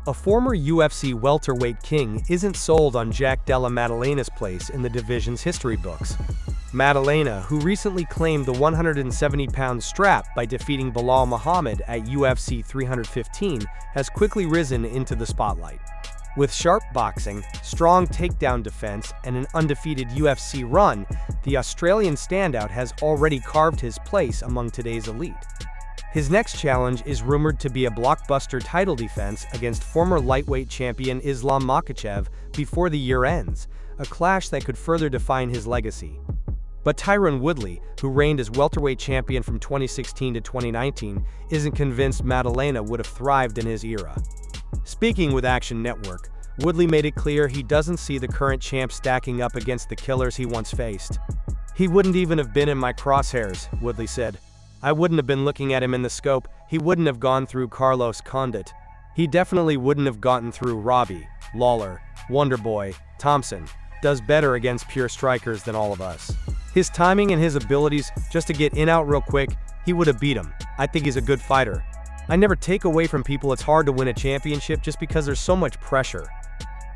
A former UFC welterweight king isn't sold on Della Maddalena's place in the division's history books. Maddalena, who recently claimed the 170-pound strap by defeating Belal Muhammad at UFC 315, has quickly risen into the spotlight. With sharp boxing, strong takedown defense, and an undefeated UFC run, the Australian standout has already carved his place among today's elite. His next challenge is rumored to be a blockbuster title defense against former lightweight champion Islam Makhachev before the year ends, a clash that could further define his legacy. But Tyron Woodley, who reigned as welterweight champion from 2016 to 2019, isn't convinced Maddalena would have thrived in his era. Speaking with Action Network, Woodley made it clear he doesn't see the current champ stacking up against the killers he once faced. "He wouldn't even have been in my crosshairs," Woodley said. "I wouldn't have been looking at him in the scope. He wouldn't have gone through Carlos Condit. He definitely wouldn't have gotten through Robbie, Lawler, Wonderboy, Thompson. Does better against pure strikers than all of us. His timing and his abilities just to get in out real quick, he would have beat him. I think he's a good fighter. I never take away from people it's hard to win a championship just because there's so much pressure.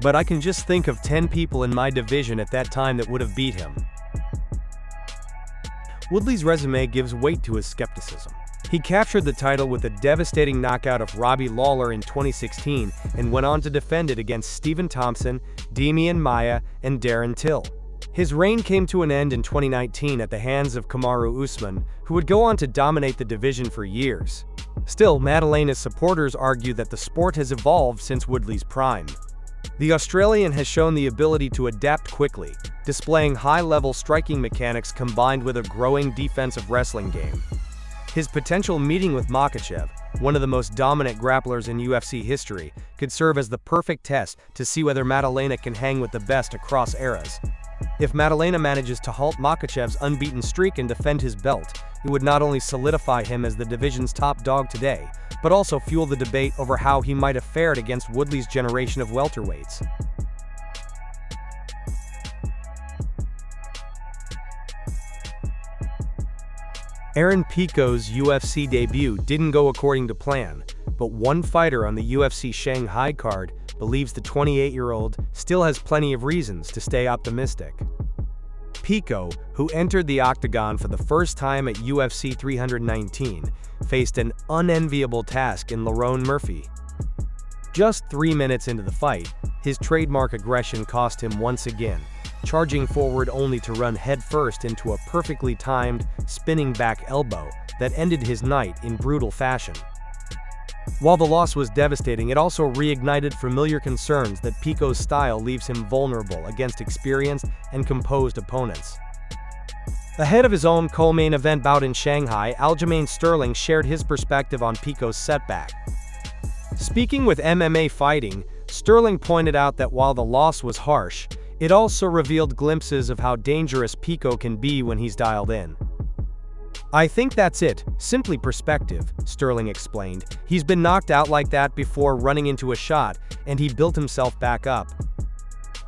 But I can just think of 10 people in my division at that time that would have beat him." Woodley's resume gives weight to his skepticism. He captured the title with a devastating knockout of Robbie Lawler in 2016 and went on to defend it against Stephen Thompson, Demian Maia, and Darren Till. His reign came to an end in 2019 at the hands of Kamaru Usman, who would go on to dominate the division for years. Still, Maddalena's supporters argue that the sport has evolved since Woodley's prime. The Australian has shown the ability to adapt quickly, displaying high-level striking mechanics combined with a growing defensive wrestling game. His potential meeting with Makhachev, one of the most dominant grapplers in UFC history, could serve as the perfect test to see whether Maddalena can hang with the best across eras. If Maddalena manages to halt Makhachev's unbeaten streak and defend his belt, it would not only solidify him as the division's top dog today, but also fuel the debate over how he might have fared against Woodley's generation of welterweights. Aaron Pico's UFC debut didn't go according to plan, but one fighter on the UFC Shanghai card believes the 28-year-old still has plenty of reasons to stay optimistic. Pico, who entered the octagon for the first time at UFC 319, faced an unenviable task in Lerone Murphy. Just 3 minutes into the fight, his trademark aggression cost him once again, charging forward only to run headfirst into a perfectly timed, spinning back elbow that ended his night in brutal fashion. While the loss was devastating, it also reignited familiar concerns that Pico's style leaves him vulnerable against experienced and composed opponents. Ahead of his own co-main event bout in Shanghai, Aljamain Sterling shared his perspective on Pico's setback. Speaking with MMA Fighting, Sterling pointed out that while the loss was harsh, it also revealed glimpses of how dangerous Pico can be when he's dialed in. "I think that's it, simply perspective," Sterling explained. "He's been knocked out like that before running into a shot, and he built himself back up.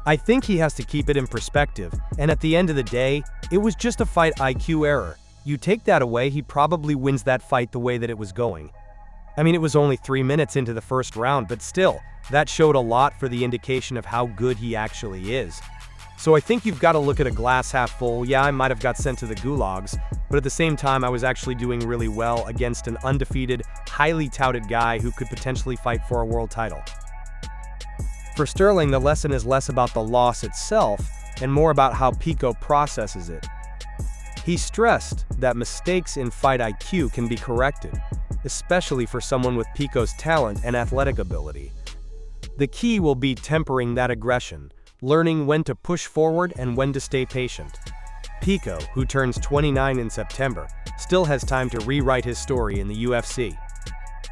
I think he has to keep it in perspective, and at the end of the day, it was just a fight IQ error. You take that away, he probably wins that fight the way that it was going. I mean, it was only 3 minutes into the first round, but still, that showed a lot for the indication of how good he actually is. So I think you've got to look at a glass half full. Yeah, I might have got sent to the gulags, but at the same time, I was actually doing really well against an undefeated, highly touted guy who could potentially fight for a world title." For Sterling, the lesson is less about the loss itself and more about how Pico processes it. He stressed that mistakes in fight IQ can be corrected, especially for someone with Pico's talent and athletic ability. The key will be tempering that aggression, learning when to push forward and when to stay patient. Pico, who turns 29 in September, still has time to rewrite his story in the UFC.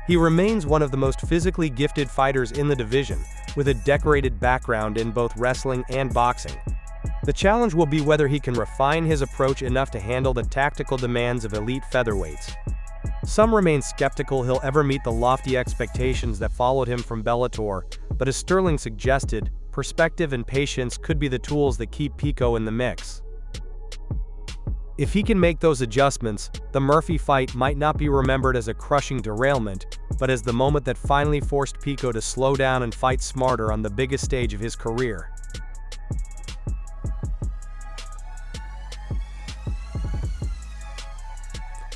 He remains one of the most physically gifted fighters in the division, with a decorated background in both wrestling and boxing. The challenge will be whether he can refine his approach enough to handle the tactical demands of elite featherweights. Some remain skeptical he'll ever meet the lofty expectations that followed him from Bellator, but as Sterling suggested, perspective and patience could be the tools that keep Pico in the mix. If he can make those adjustments, the Murphy fight might not be remembered as a crushing derailment, but as the moment that finally forced Pico to slow down and fight smarter on the biggest stage of his career.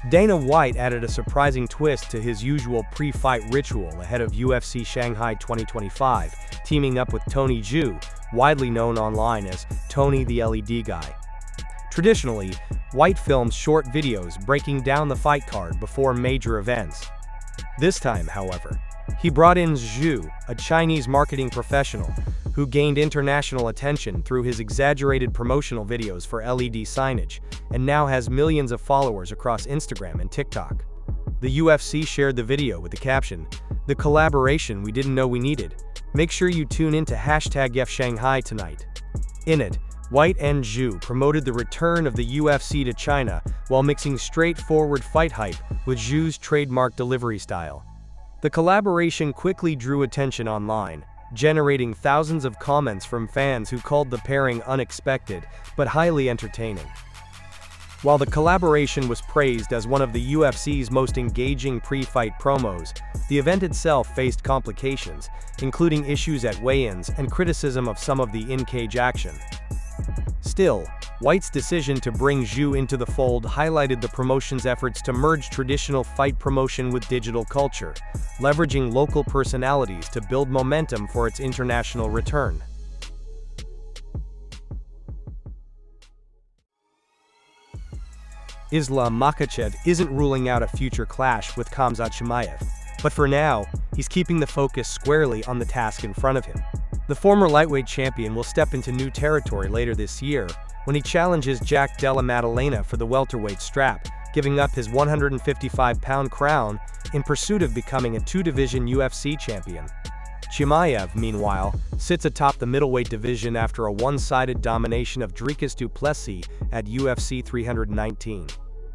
Dana White added a surprising twist to his usual pre-fight ritual ahead of UFC Shanghai 2025, teaming up with Tony Zhu, widely known online as Tony the LED Guy. Traditionally, White films short videos breaking down the fight card before major events. This time, however, he brought in Zhu, a Chinese marketing professional, who gained international attention through his exaggerated promotional videos for LED signage, and now has millions of followers across Instagram and TikTok. The UFC shared the video with the caption, "The collaboration we didn't know we needed. Make sure you tune in to #UFC Shanghai tonight." In it, White and Zhu promoted the return of the UFC to China while mixing straightforward fight hype with Zhu's trademark delivery style. The collaboration quickly drew attention online, generating thousands of comments from fans who called the pairing unexpected but highly entertaining. While the collaboration was praised as one of the UFC's most engaging pre-fight promos, the event itself faced complications, including issues at weigh-ins and criticism of some of the in-cage action. Still, White's decision to bring Zhu into the fold highlighted the promotion's efforts to merge traditional fight promotion with digital culture, leveraging local personalities to build momentum for its international return. Islam Makhachev isn't ruling out a future clash with Khamzat Chimaev, but for now, he's keeping the focus squarely on the task in front of him. The former lightweight champion will step into new territory later this year when he challenges Della Maddalena for the welterweight strap, giving up his 155-pound crown in pursuit of becoming a two-division UFC champion. Chimaev, meanwhile, sits atop the middleweight division after a one-sided domination of Dricus du Plessis at UFC 319.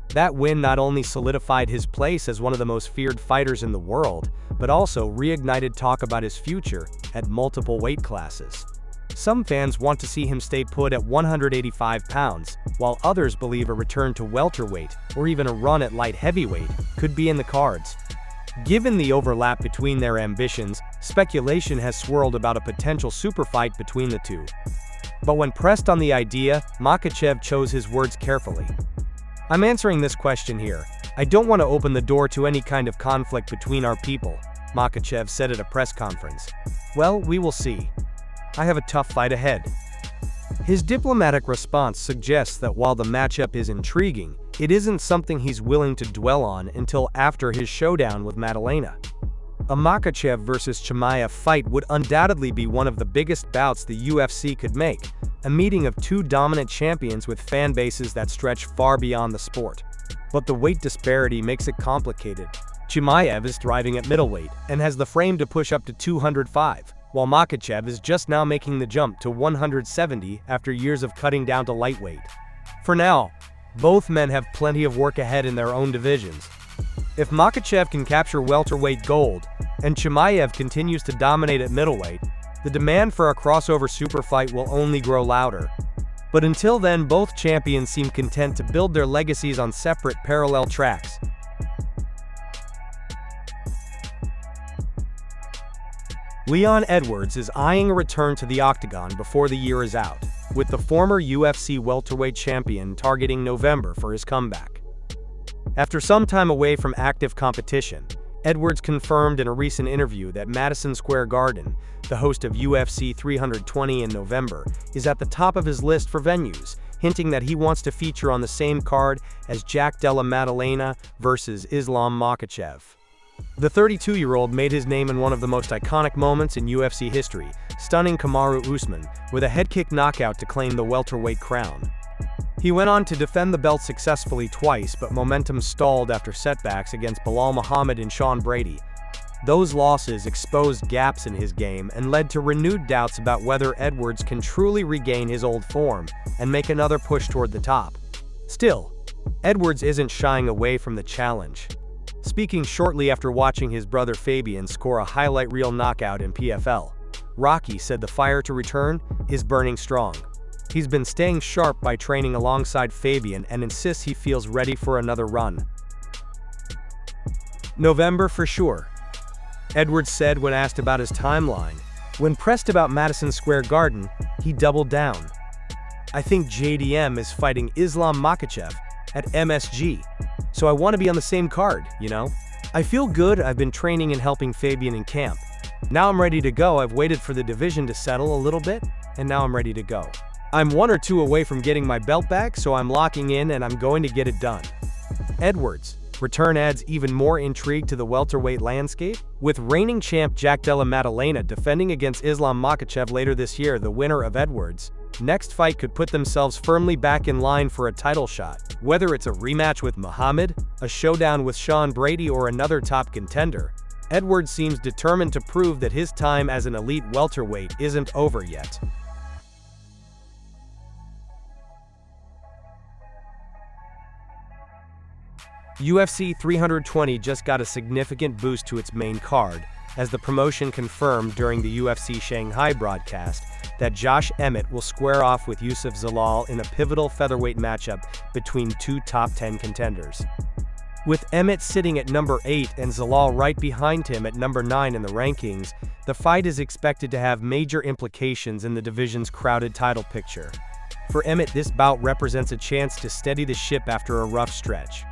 That win not only solidified his place as one of the most feared fighters in the world, but also reignited talk about his future at multiple weight classes. Some fans want to see him stay put at 185 pounds, while others believe a return to welterweight or even a run at light heavyweight could be in the cards. Given the overlap between their ambitions, speculation has swirled about a potential super fight between the two. But when pressed on the idea, Makhachev chose his words carefully. "I'm answering this question here. I don't want to open the door to any kind of conflict between our people," Makhachev said at a press conference. "Well, we will see. I have a tough fight ahead." His diplomatic response suggests that while the matchup is intriguing, it isn't something he's willing to dwell on until after his showdown with Maddalena. A Makhachev vs Chimaev fight would undoubtedly be one of the biggest bouts the UFC could make, a meeting of two dominant champions with fan bases that stretch far beyond the sport. But the weight disparity makes it complicated. Chimaev is thriving at middleweight and has the frame to push up to 205, while Makhachev is just now making the jump to 170 after years of cutting down to lightweight. For now, both men have plenty of work ahead in their own divisions. If Makhachev can capture welterweight gold, and Chimaev continues to dominate at middleweight, the demand for a crossover super fight will only grow louder. But until then, both champions seem content to build their legacies on separate parallel tracks. Leon Edwards is eyeing a return to the octagon before the year is out, with the former UFC welterweight champion targeting November for his comeback. After some time away from active competition, Edwards confirmed in a recent interview that Madison Square Garden, the host of UFC 320 in November, is at the top of his list for venues, hinting that he wants to feature on the same card as Della Maddalena versus Islam Makhachev. The 32-year-old made his name in one of the most iconic moments in UFC history, stunning Kamaru Usman with a head kick knockout to claim the welterweight crown. He went on to defend the belt successfully twice, but momentum stalled after setbacks against Belal Muhammad and Sean Brady. Those losses exposed gaps in his game and led to renewed doubts about whether Edwards can truly regain his old form and make another push toward the top. Still, Edwards isn't shying away from the challenge. Speaking shortly after watching his brother Fabian score a highlight reel knockout in PFL, Rocky said the fire to return is burning strong. He's been staying sharp by training alongside Fabian and insists he feels ready for another run. November for sure. Edwards said when asked about his timeline. When pressed about Madison Square Garden, he doubled down. "I think JDM is fighting Islam Makhachev at MSG, so I want to be on the same card, you know? I feel good. I've been training and helping Fabian in camp. Now I'm ready to go. I've waited for the division to settle a little bit, and now I'm ready to go. I'm 1 or 2 away from getting my belt back, so I'm locking in and I'm going to get it done." Edwards' return adds even more intrigue to the welterweight landscape, with reigning champ Della Maddalena defending against Islam Makhachev later this year. The winner of Edwards' next fight could put themselves firmly back in line for a title shot. Whether it's a rematch with Muhammad, a showdown with Sean Brady, or another top contender, Edwards seems determined to prove that his time as an elite welterweight isn't over yet. UFC 320 just got a significant boost to its main card, as the promotion confirmed during the UFC Shanghai broadcast that Josh Emmett will square off with Youssef Zalal in a pivotal featherweight matchup between 2 top 10 contenders. With Emmett sitting at number 8 and Zalal right behind him at number 9 in the rankings, the fight is expected to have major implications in the division's crowded title picture. For Emmett, this bout represents a chance to steady the ship after a rough stretch.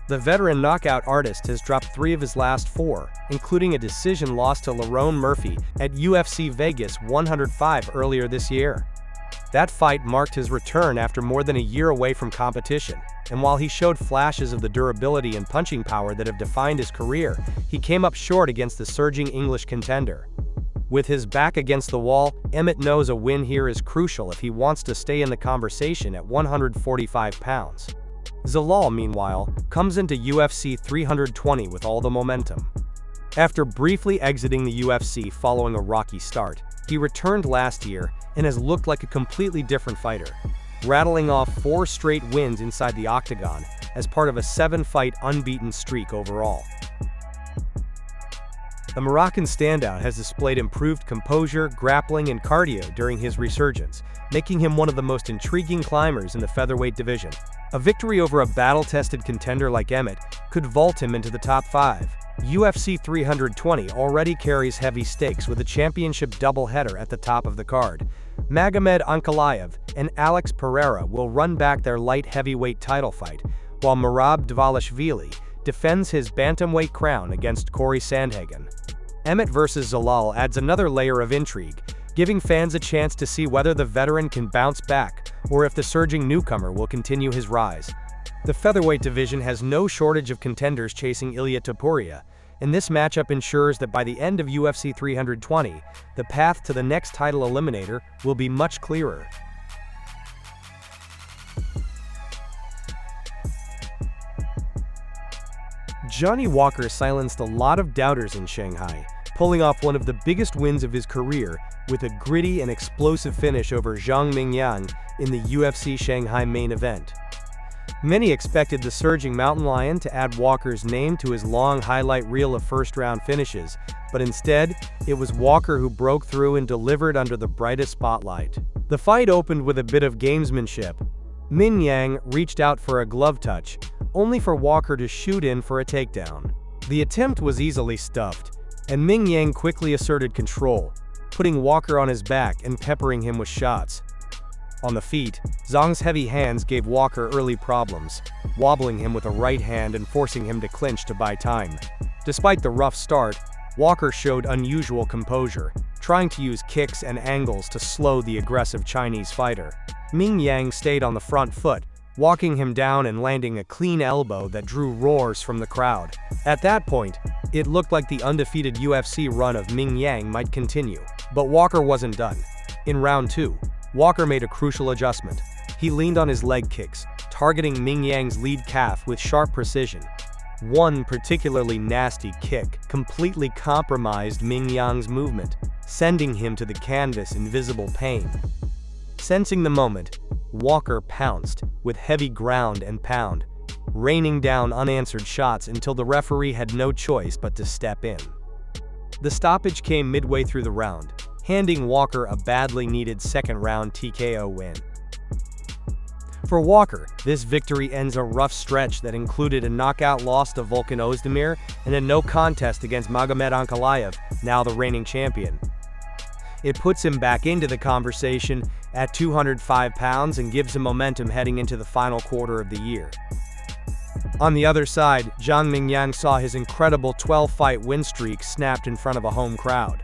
The veteran knockout artist has dropped 3 of his last 4, including a decision loss to Lerone Murphy at UFC Vegas 105 earlier this year. That fight marked his return after more than a year away from competition, and while he showed flashes of the durability and punching power that have defined his career, he came up short against the surging English contender. With his back against the wall, Emmett knows a win here is crucial if he wants to stay in the conversation at 145 pounds. Zalal, meanwhile, comes into UFC 320 with all the momentum. After briefly exiting the UFC following a rocky start, he returned last year and has looked like a completely different fighter, rattling off 4 straight wins inside the octagon as part of a 7-fight unbeaten streak overall. The Moroccan standout has displayed improved composure, grappling, and cardio during his resurgence, making him one of the most intriguing climbers in the featherweight division. A victory over a battle-tested contender like Emmett could vault him into the top 5. UFC 320 already carries heavy stakes with a championship doubleheader at the top of the card. Magomed Ankalaev and Alex Pereira will run back their light heavyweight title fight, while Merab Dvalishvili defends his bantamweight crown against Corey Sandhagen. Emmett vs Zalal adds another layer of intrigue, giving fans a chance to see whether the veteran can bounce back or if the surging newcomer will continue his rise. The featherweight division has no shortage of contenders chasing Ilia Topuria, and this matchup ensures that by the end of UFC 320, the path to the next title eliminator will be much clearer. Johnny Walker silenced a lot of doubters in Shanghai, pulling off one of the biggest wins of his career with a gritty and explosive finish over Zhang Mingyang in the UFC Shanghai main event. Many expected the surging mountain lion to add Walker's name to his long highlight reel of first-round finishes, but instead, it was Walker who broke through and delivered under the brightest spotlight. The fight opened with a bit of gamesmanship. Mingyang reached out for a glove touch, only for Walker to shoot in for a takedown. The attempt was easily stuffed, and Mingyang quickly asserted control, putting Walker on his back and peppering him with shots. On the feet, Zhang's heavy hands gave Walker early problems, wobbling him with a right hand and forcing him to clinch to buy time. Despite the rough start, Walker showed unusual composure, trying to use kicks and angles to slow the aggressive Chinese fighter. Mingyang stayed on the front foot, walking him down and landing a clean elbow that drew roars from the crowd. At that point, it looked like the undefeated UFC run of Mingyang might continue. But Walker wasn't done. In round 2, Walker made a crucial adjustment. He leaned on his leg kicks, targeting Mingyang's lead calf with sharp precision. One particularly nasty kick completely compromised Mingyang's movement, sending him to the canvas in visible pain. Sensing the moment, Walker pounced with heavy ground and pound, raining down unanswered shots until the referee had no choice but to step in. The stoppage came midway through the round, handing Walker a badly needed second-round TKO win. For Walker, this victory ends a rough stretch that included a knockout loss to Volkan Ozdemir and a no contest against Magomed Ankalaev, now the reigning champion. It puts him back into the conversation at 205 pounds and gives him momentum heading into the final quarter of the year. On the other side, Zhang Mingyang saw his incredible 12-fight win streak snapped in front of a home crowd.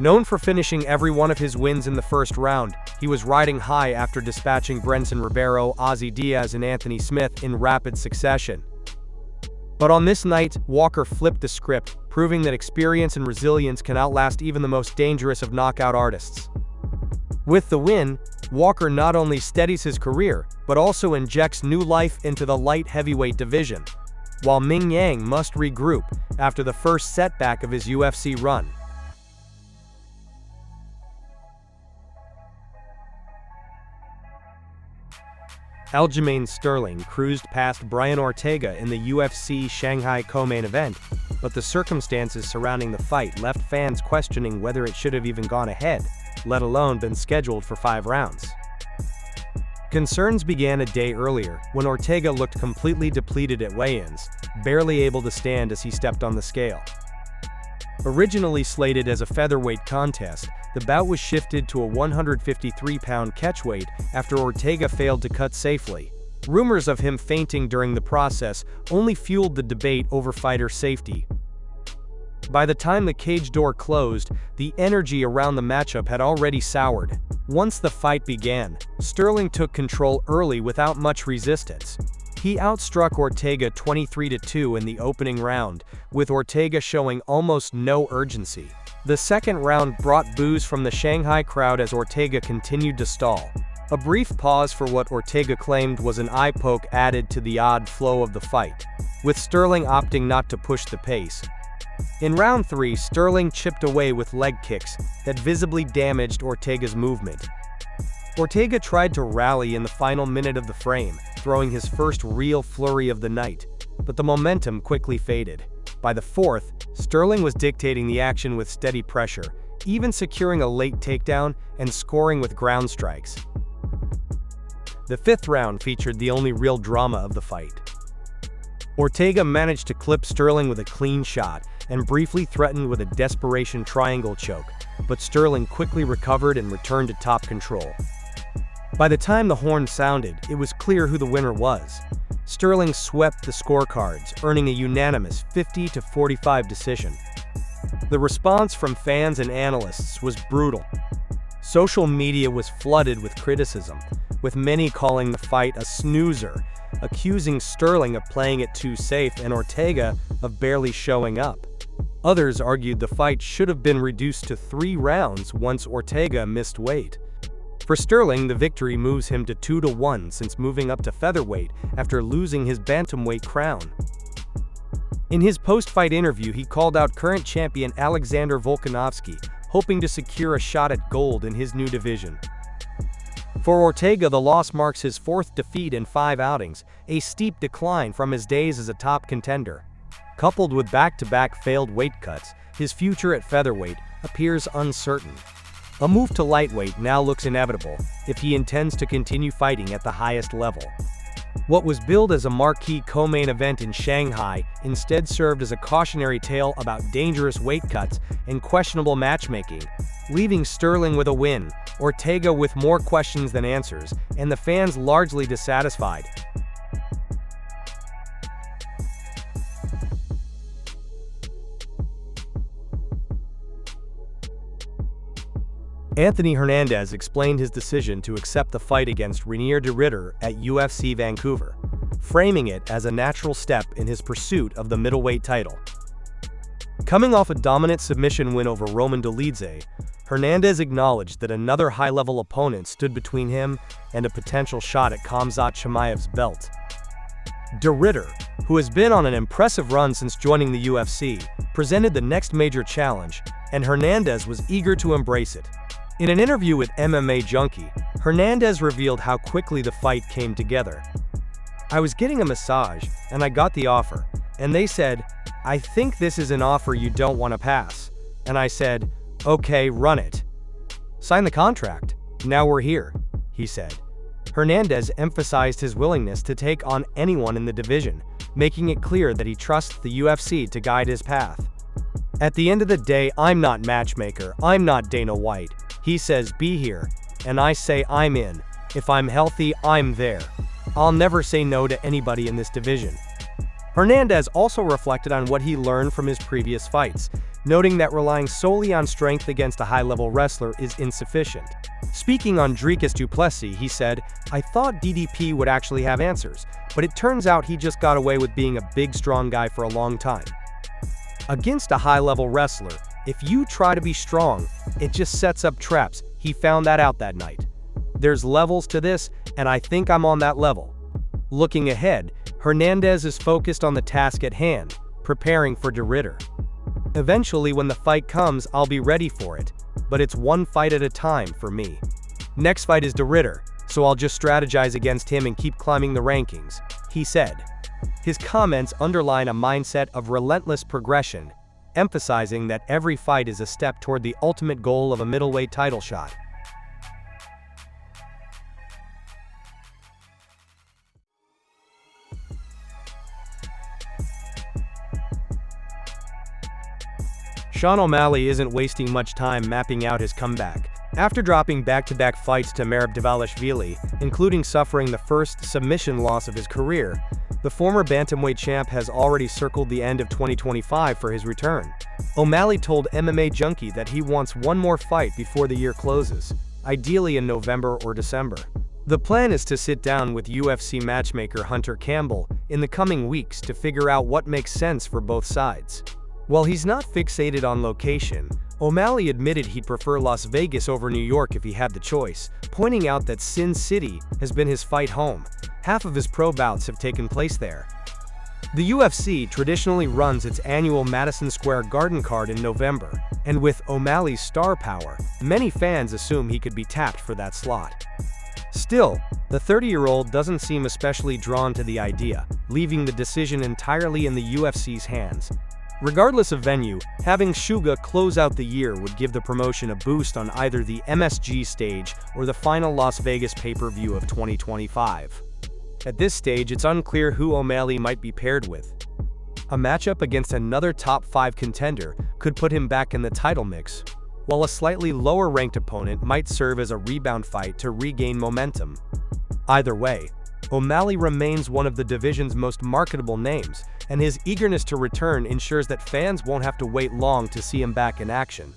Known for finishing every one of his wins in the first round, he was riding high after dispatching Brenson Ribeiro, Ozzy Diaz, and Anthony Smith in rapid succession. But on this night, Walker flipped the script, proving that experience and resilience can outlast even the most dangerous of knockout artists. With the win, Walker not only steadies his career, but also injects new life into the light heavyweight division, while Mingyang must regroup after the first setback of his UFC run. Aljamain Sterling cruised past Brian Ortega in the UFC Shanghai co-main event, but the circumstances surrounding the fight left fans questioning whether it should have even gone ahead, let alone been scheduled for 5 rounds. Concerns began a day earlier, when Ortega looked completely depleted at weigh-ins, barely able to stand as he stepped on the scale. Originally slated as a featherweight contest, the bout was shifted to a 153-pound catchweight after Ortega failed to cut safely. Rumors of him fainting during the process only fueled the debate over fighter safety. By the time the cage door closed, the energy around the matchup had already soured. Once the fight began, Sterling took control early without much resistance. He outstruck Ortega 23-2 in the opening round, with Ortega showing almost no urgency. The second round brought boos from the Shanghai crowd as Ortega continued to stall. A brief pause for what Ortega claimed was an eye poke added to the odd flow of the fight, with Sterling opting not to push the pace. In round 3, Sterling chipped away with leg kicks that visibly damaged Ortega's movement. Ortega tried to rally in the final minute of the frame, throwing his first real flurry of the night, but the momentum quickly faded. By the 4th, Sterling was dictating the action with steady pressure, even securing a late takedown and scoring with ground strikes. The 5th round featured the only real drama of the fight. Ortega managed to clip Sterling with a clean shot and briefly threatened with a desperation triangle choke, but Sterling quickly recovered and returned to top control. By the time the horn sounded, it was clear who the winner was. Sterling swept the scorecards, earning a unanimous 50-45 decision. The response from fans and analysts was brutal. Social media was flooded with criticism, with many calling the fight a snoozer, accusing Sterling of playing it too safe and Ortega of barely showing up. Others argued the fight should have been reduced to 3 rounds once Ortega missed weight. For Sterling, the victory moves him to 2-1 since moving up to featherweight after losing his bantamweight crown. In his post-fight interview, he called out current champion Alexander Volkanovski, hoping to secure a shot at gold in his new division. For Ortega, the loss marks his 4th defeat in 5 outings, a steep decline from his days as a top contender. Coupled with back-to-back failed weight cuts, his future at featherweight appears uncertain. A move to lightweight now looks inevitable if he intends to continue fighting at the highest level. What was billed as a marquee co-main event in Shanghai instead served as a cautionary tale about dangerous weight cuts and questionable matchmaking, leaving Sterling with a win, Ortega with more questions than answers, and the fans largely dissatisfied. Anthony Hernandez explained his decision to accept the fight against Reinier de Ridder at UFC Vancouver, framing it as a natural step in his pursuit of the middleweight title. Coming off a dominant submission win over Roman Dolidze, Hernandez acknowledged that another high-level opponent stood between him and a potential shot at Khamzat Chimaev's belt. De Ridder, who has been on an impressive run since joining the UFC, presented the next major challenge, and Hernandez was eager to embrace it. In an interview with MMA Junkie, Hernandez revealed how quickly the fight came together. "I was getting a massage, and I got the offer, and they said, 'I think this is an offer you don't want to pass.' And I said, 'Okay, run it. Sign the contract. Now we're here,'" he said. Hernandez emphasized his willingness to take on anyone in the division, making it clear that he trusts the UFC to guide his path. "At the end of the day, I'm not matchmaker, I'm not Dana White. He says be here, and I say I'm in. If I'm healthy, I'm there. I'll never say no to anybody in this division." Hernandez also reflected on what he learned from his previous fights, noting that relying solely on strength against a high-level wrestler is insufficient. Speaking on Dricus du Plessis, he said, "I thought DDP would actually have answers, but it turns out he just got away with being a big, strong guy for a long time. Against a high-level wrestler, if you try to be strong, it just sets up traps. He found that out that night. There's levels to this, and I think I'm on that level." Looking ahead, Hernandez is focused on the task at hand, preparing for De Ridder. "Eventually, when the fight comes, I'll be ready for it, but it's one fight at a time for me. Next fight is De Ridder, so I'll just strategize against him and keep climbing the rankings," he said. His comments underline a mindset of relentless progression, emphasizing that every fight is a step toward the ultimate goal of a middleweight title shot. Sean O'Malley isn't wasting much time mapping out his comeback. After dropping back-to-back fights to Merab Dvalishvili, including suffering the first submission loss of his career, the former bantamweight champ has already circled the end of 2025 for his return. O'Malley told MMA Junkie that he wants one more fight before the year closes, ideally in November or December. The plan is to sit down with UFC matchmaker Hunter Campbell in the coming weeks to figure out what makes sense for both sides. While he's not fixated on location, O'Malley admitted he'd prefer Las Vegas over New York if he had the choice, pointing out that Sin City has been his fight home. Half of his pro bouts have taken place there. The UFC traditionally runs its annual Madison Square Garden card in November, and with O'Malley's star power, many fans assume he could be tapped for that slot. Still, the 30-year-old doesn't seem especially drawn to the idea, leaving the decision entirely in the UFC's hands. Regardless of venue, having Suga close out the year would give the promotion a boost on either the MSG stage or the final Las Vegas pay-per-view of 2025. At this stage, it's unclear who O'Malley might be paired with. A matchup against another top-5 contender could put him back in the title mix, while a slightly lower-ranked opponent might serve as a rebound fight to regain momentum. Either way, O'Malley remains one of the division's most marketable names, and his eagerness to return ensures that fans won't have to wait long to see him back in action.